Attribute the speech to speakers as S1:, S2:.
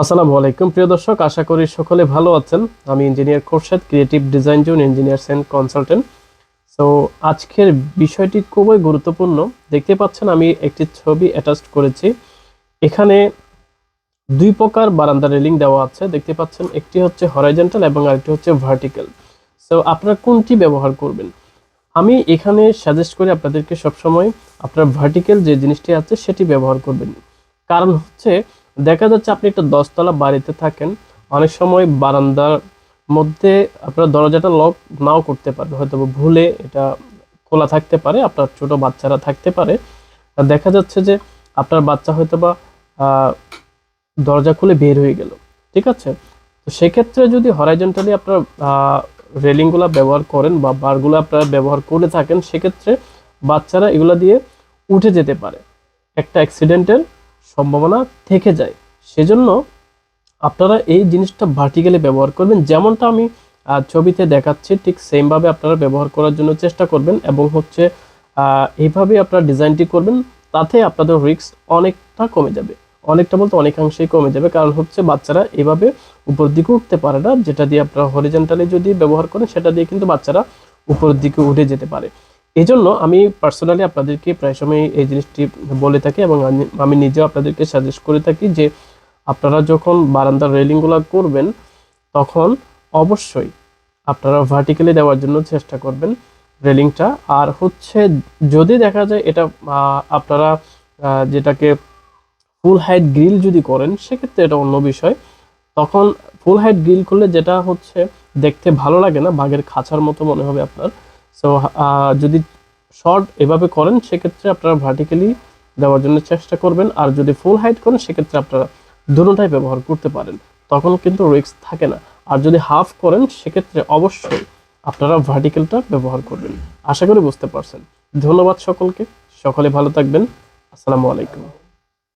S1: আসসালামু আলাইকুম প্রিয় দর্শক, আশা করি সকলে ভালো আছেন। আমি engineer Khorshed, creative design zone engineers and consultant. So আজকের বিষয়টি খুবই গুরুত্বপূর্ণ। দেখতে পাচ্ছেন আমি একটি ছবি অ্যাটাচ করেছি। এখানে দুই প্রকার বারান্দা রেলিং দেওয়া আছে, দেখতে পাচ্ছেন। একটি হচ্ছে হরাইজন্টাল এবং আরেকটি হচ্ছে ভার্টিক্যাল। সো আপনারা কোনটি ব্যবহার করবেন? আমি এখানে সাজেস্ট করি আপনাদেরকে সবসময় আপনার ভার্টিক্যাল যে জিনিসটি আছে সেটি ব্যবহার করবেন। কারণ হচ্ছে দেখা যাচ্ছে আপনি একটা 10 তলা বাড়িতে থাকেন, অনেক সময় বারান্দার মধ্যে আপনার দরজাটা লক নাও করতে পারবে, হয়তো ভুলে এটা খোলা থাকতে পারে, আপনার ছোট বাচ্চারা থাকতে পারে। দেখা যাচ্ছে যে আপনার বাচ্চা হয়তো বা দরজা খুলে বের হয়ে গেল, ঠিক আছে? তো সেক্ষেত্রে যদি হরাইজন্টালি আপনার রেলিংগুলো ব্যবহার করেন বা বারগুলো আপনারা ব্যবহার করে থাকেন, সেক্ষেত্রে বাচ্চারা এগুলো দিয়ে উঠে যেতে পারে, একটা অ্যাক্সিডেন্টের সম্ভাবনা থেকে যায়। সেজন্য আপনারা এই জিনিসটা ভার্টিক্যালি ব্যবহার করবেন, যেমনটা আমি ছবিতে দেখাচ্ছি ঠিক সেমভাবে আপনারা ব্যবহার করার জন্য চেষ্টা করবেন। এবং হচ্ছে এইভাবে আপনারা ডিজাইনটি করবেন, তাতে আপনাদের রিস্ক অনেকটা কমে যাবে। অনেকটা বলতে অনেকাংশেই কমে যাবে, কারণ হচ্ছে বাচ্চারা এভাবে উপর দিকে উঠতে পারে না। যেটা দিয়ে আপনারা হরিজন্টালি যদি ব্যবহার করেন, সেটা দিয়ে কিন্তু বাচ্চারা উপরের দিকে উঠে যেতে পারে। এই জন্য আমি পার্সোনালি আপনাদেরকে প্রায় সময় এই জিনিসটি বলে থাকি এবং আমি নিজেও আপনাদেরকে সাজেস্ট করে থাকি যে আপনারা যখন বারান্দার রেলিংগুলো করবেন, তখন অবশ্যই আপনারা ভার্টিক্যালি দেওয়ার জন্য চেষ্টা করবেন রেলিংটা। আর হচ্ছে যদি দেখা যায় এটা আপনারা যেটাকে ফুল হাইট গ্রিল যদি করেন, সেক্ষেত্রে এটা অন্য বিষয়। তখন ফুল হাইট গ্রিল করলে যেটা হচ্ছে দেখতে ভালো লাগে না, বাঘের খাঁচার মতো মনে হবে আপনার। সো যদি শর্ট এভাবে করেন, সেক্ষেত্রে আপনারা ভার্টিক্যালি দেওয়ার জন্য চেষ্টা করবেন। আর যদি ফুল হাইট করেন, সেক্ষেত্রে আপনারা দুটোটাই ব্যবহার করতে পারেন, তখন কিন্তু রিস্ক থাকে না। আর যদি হাফ করেন, সেক্ষেত্রে অবশ্যই আপনারা ভার্টিক্যালটা ব্যবহার করবেন। আশা করি বুঝতে পারছেন। ধন্যবাদ সকলকে, সকলে ভালো থাকবেন। আসসালামু আলাইকুম।